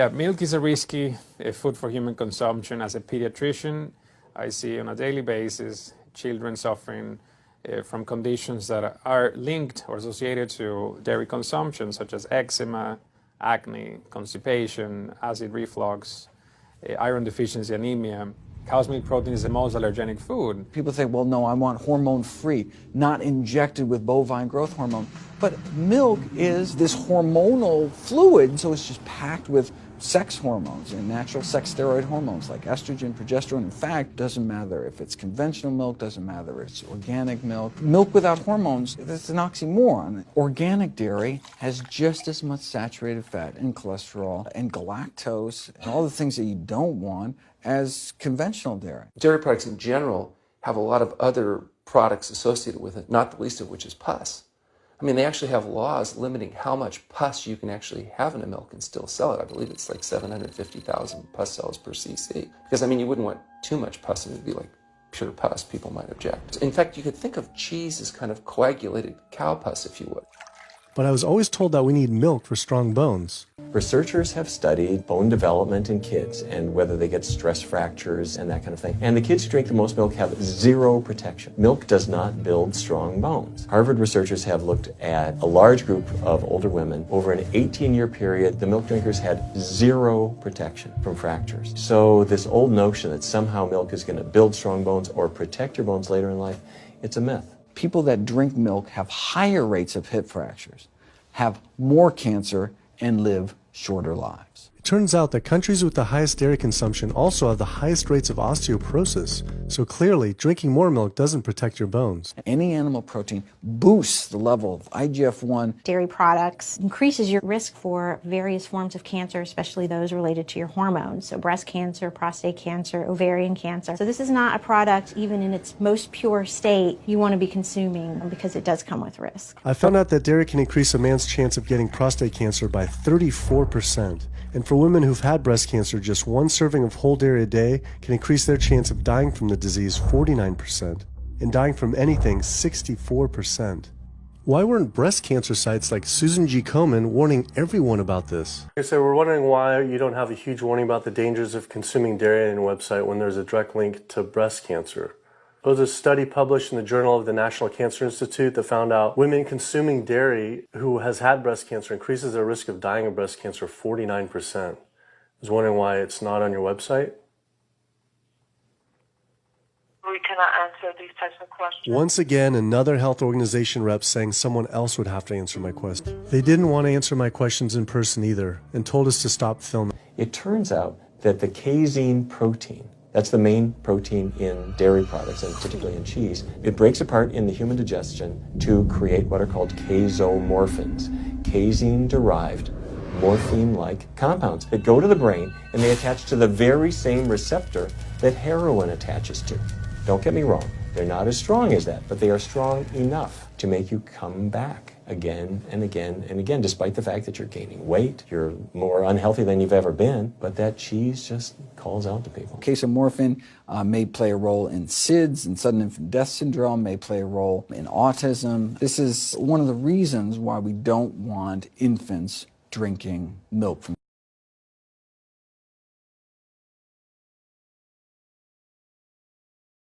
Yeah, milk is a risky food for human consumption. As a pediatrician, I see on a daily basis children suffering from conditions that are linked or associated to dairy consumption, such as eczema, acne, constipation, acid reflux, iron deficiency, anemia. Cow's milk protein is the most allergenic food. People say, well, no, I want hormone-free, not injected with bovine growth hormone. But milk is this hormonal fluid, so it's just packed with sex hormones and natural sex steroid hormones like estrogen, progesterone. In fact, doesn't matter if it's conventional milk, doesn't matter if it's organic milk. Milk without hormones, that's an oxymoron. Organic dairy has just as much saturated fat and cholesterol and galactose and all the things that you don't want as conventional dairy. Dairy products in general have a lot of other products associated with it, not the least of which is pus. I mean, they actually have laws limiting how much pus you can actually have in a milk and still sell it. I believe it's like 750,000 pus cells per cc. Because, I mean, you wouldn't want too much pus and it would be like pure pus. People might object. In fact, you could think of cheese as kind of coagulated cow pus, if you would. But I was always told that we need milk for strong bones. Researchers have studied bone development in kids and whether they get stress fractures and that kind of thing. And the kids who drink the most milk have zero protection. Milk does not build strong bones. Harvard researchers have looked at a large group of older women. Over an 18-year period, the milk drinkers had zero protection from fractures. So this old notion that somehow milk is going to build strong bones or protect your bones later in life, it's a myth. People that drink milk have higher rates of hip fractures, have more cancer, and live shorter lives. It turns out that countries with the highest dairy consumption also have the highest rates of osteoporosis. So clearly, drinking more milk doesn't protect your bones. Any animal protein boosts the level of IGF-1. Dairy products increases your risk for various forms of cancer, especially those related to your hormones. So breast cancer, prostate cancer, ovarian cancer. So this is not a product, even in its most pure state, you want to be consuming because it does come with risk. I found out that dairy can increase a man's chance of getting prostate cancer by 34%. And for women who've had breast cancer, just one serving of whole dairy a day can increase their chance of dying from the disease 49%, and dying from anything 64%. Why weren't breast cancer sites like Susan G. Komen warning everyone about this? So we're wondering why you don't have a huge warning about the dangers of consuming dairy on your website when there's a direct link to breast cancer. There was a study published in the Journal of the National Cancer Institute that found out women consuming dairy who has had breast cancer increases their risk of dying of breast cancer 49%. I was wondering why it's not on your website. We cannot answer these types of questions. Once again, another health organization rep saying someone else would have to answer my question. They didn't want to answer my questions in person either and told us to stop filming. It turns out that the casein protein, that's the main protein in dairy products, and particularly in cheese. It breaks apart in the human digestion to create what are called casomorphins, casein-derived, morphine-like compounds that go to the brain, and they attach to the very same receptor that heroin attaches to. Don't get me wrong, they're not as strong as that, but they are strong enough to make you come back again and again and again, despite the fact that you're gaining weight, you're more unhealthy than you've ever been, but that cheese just calls out to people. Casomorphin may play a role in SIDS, and sudden infant death syndrome, may play a role in autism. This is one of the reasons why we don't want infants drinking milk from